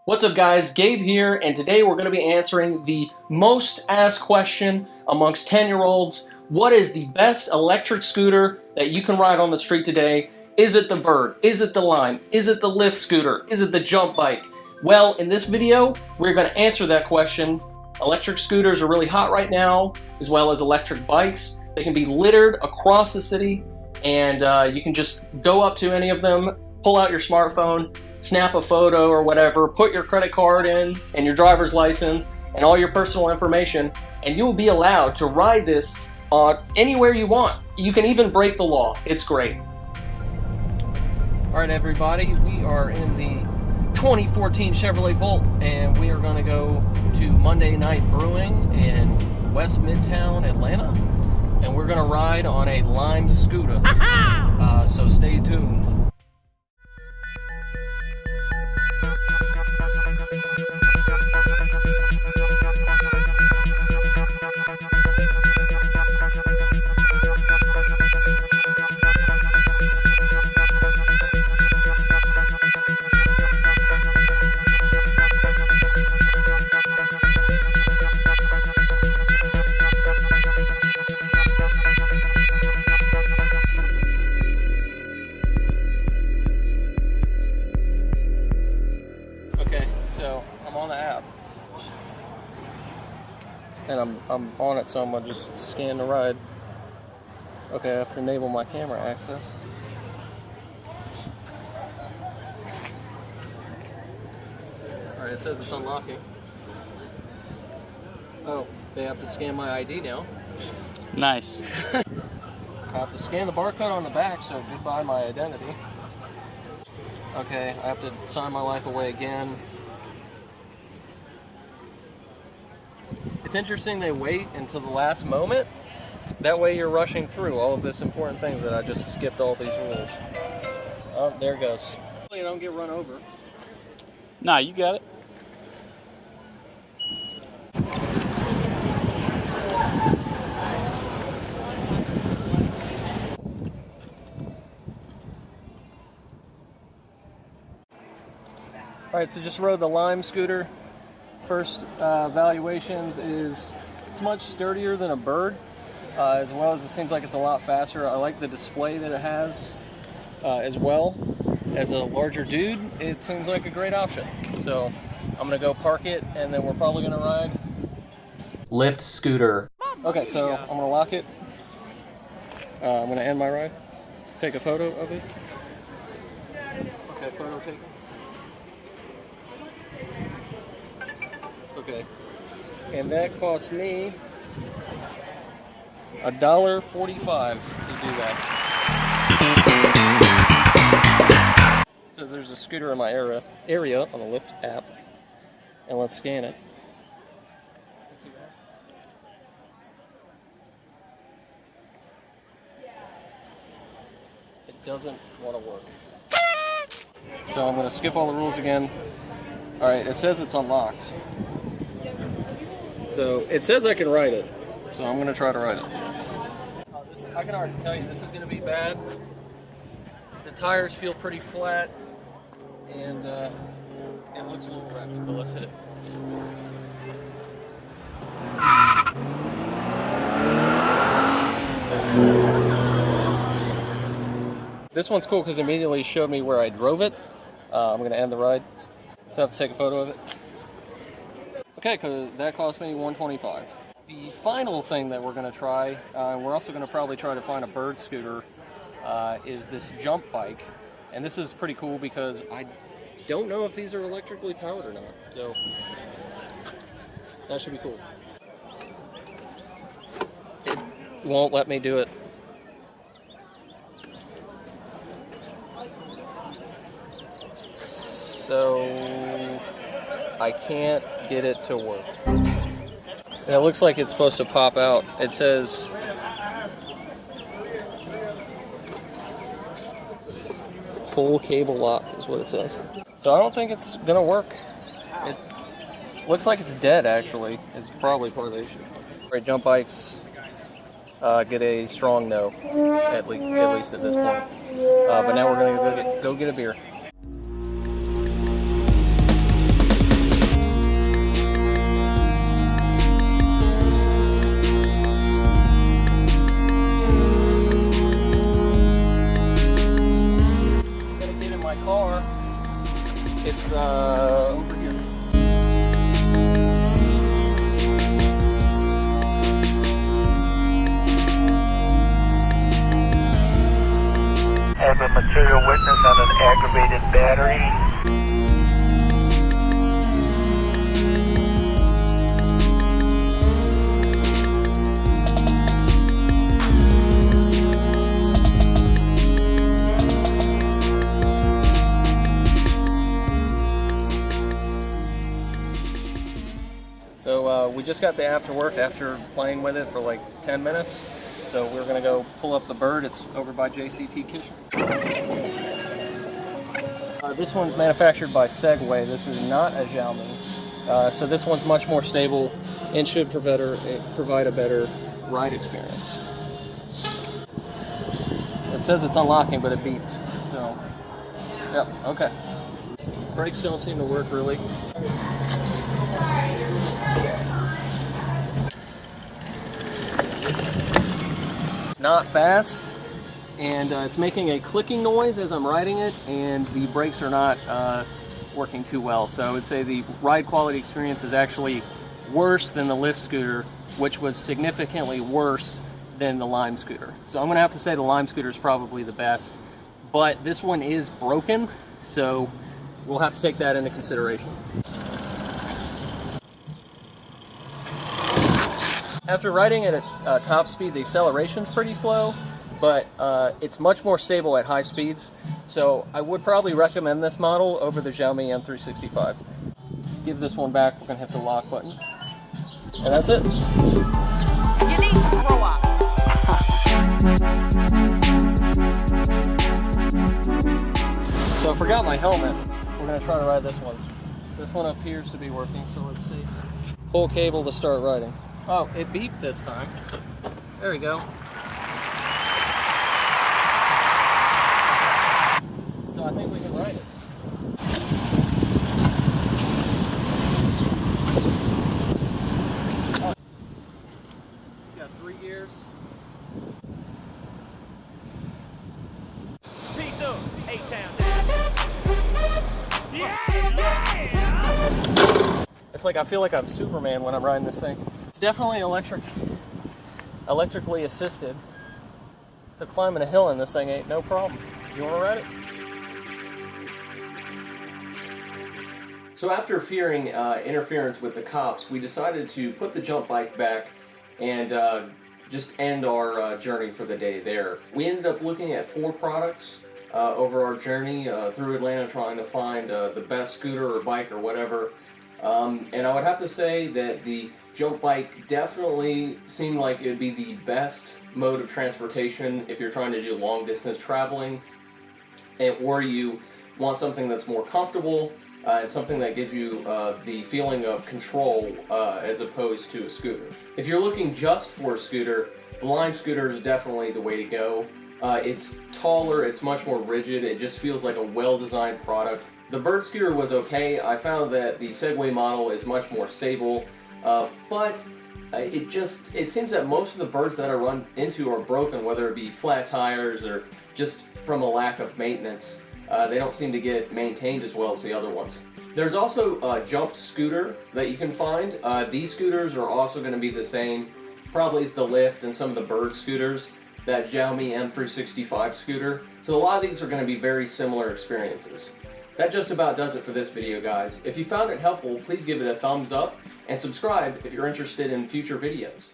What's up guys, Gabe here, and today we're going to be answering the most asked question amongst 10-year-olds. What is the best electric scooter that you can ride on the street today? Is it the Bird? Is it the Lime? Is it the Lyft scooter? Is it the jump bike? Well, in this video, we're going to answer that question. Electric scooters are really hot right now, as well as electric bikes. They can be littered across the city, and you can just go up to any of them, pull out your smartphone, snap a photo or whatever, put your credit card in and your driver's license and all your personal information, and you'll be allowed to ride this anywhere you want. You can even break the law. It's great. All right, everybody, we are in the 2014 Chevrolet Volt, and we are going to go to Monday Night Brewing in West Midtown, Atlanta, and we're going to ride on a Lime scooter. So stay tuned. Okay, so I'm on the app, and I'm on it, so I'm gonna just scan the ride. Okay, I have to enable my camera access. All right, it says it's unlocking. Oh, they have to scan my ID now. Nice. I have to scan the barcode on the back, so goodbye my identity. Okay, I have to sign my life away again. It's interesting they wait until the last moment. That way you're rushing through all of this important things that I just skipped all these rules. Oh, there it goes. Hopefully I don't get run over. Nah, you got it. Alright, so just rode the Lime scooter. First valuations is it's much sturdier than a Bird, as well as it seems like it's a lot faster. I like the display that it has, as well. As a larger dude, it seems like a great option. So I'm gonna go park it, and then we're probably gonna ride Lyft scooter. Okay, so I'm gonna lock it. I'm gonna end my ride. Take a photo of it. Okay, photo taken. Okay, and that cost me $1.45 to do that. It says there's a scooter in my area on the Lyft app, and let's scan it. Let's see that. It doesn't want to work. So I'm going to skip all the rules again. All right, it says it's unlocked. So it says I can ride it, so I'm gonna try to ride it. I can already tell you this is gonna be bad. The tires feel pretty flat, and it looks a little wrecked, but let's hit it. This one's cool because it immediately showed me where I drove it. I'm gonna end the ride, so I have to take a photo of it. Okay, because that cost me $1.25. The final thing that we're going to try, we're also going to probably try to find a Bird scooter, is this jump bike. And this is pretty cool because I don't know if these are electrically powered or not. So that should be cool. It won't let me do it. So I can't get it to work. And it looks like it's supposed to pop out. It says full cable lock is what it says. So I don't think it's gonna work. It looks like it's dead actually. It's probably part of the issue. Alright, jump bikes get a strong no, at least at this point. But now we're gonna go get a beer. It's over here. Have a material witness on an aggravated battery. So we just got the after work after playing with it for like 10 minutes. So we're gonna go pull up the Bird. It's over by JCT Kitchen. This one's manufactured by Segway. This is not a Xiaomi. So this one's much more stable and should provide a better ride experience. It says it's unlocking, but it beeped. So, yep, okay. Brakes don't seem to work really. Not fast, and it's making a clicking noise as I'm riding it, and the brakes are not working too well. So I would say the ride quality experience is actually worse than the Lyft scooter, which was significantly worse than the Lime scooter. So I'm gonna have to say the Lime scooter is probably the best, but this one is broken, so we'll have to take that into consideration. After riding at a top speed, the acceleration's pretty slow, but it's much more stable at high speeds. So I would probably recommend this model over the Xiaomi M365. Give this one back, we're gonna hit the lock button. And that's it. You need to grow up. So I forgot my helmet. We're gonna try to ride this one. This one appears to be working, so let's see. Pull cable to start riding. Oh, it beeped this time. There we go. So I think we can ride it. Oh. It's got 3 gears. Peace up, A-Town. Yeah! It's like I feel like I'm Superman when I'm riding this thing. It's definitely electrically assisted. So climbing a hill in this thing ain't no problem. You wanna ride it? So after fearing interference with the cops, we decided to put the jump bike back and just end our journey for the day there. We ended up looking at 4 products over our journey through Atlanta, trying to find the best scooter or bike or whatever. And I would have to say that the jump bike definitely seemed like it would be the best mode of transportation if you're trying to do long distance traveling, or you want something that's more comfortable and something that gives you the feeling of control as opposed to a scooter. If you're looking just for a scooter, the Lime scooter is definitely the way to go. It's taller, it's much more rigid, it just feels like a well-designed product. The Bird scooter was okay. I found that the Segway model is much more stable, but it seems that most of the Birds that I run into are broken, whether it be flat tires or just from a lack of maintenance. They don't seem to get maintained as well as the other ones. There's also a jump scooter that you can find. These scooters are also going to be the same, probably as the Lyft and some of the Bird scooters, that Xiaomi M365 scooter. So a lot of these are going to be very similar experiences. That just about does it for this video, guys. If you found it helpful, please give it a thumbs up and subscribe if you're interested in future videos.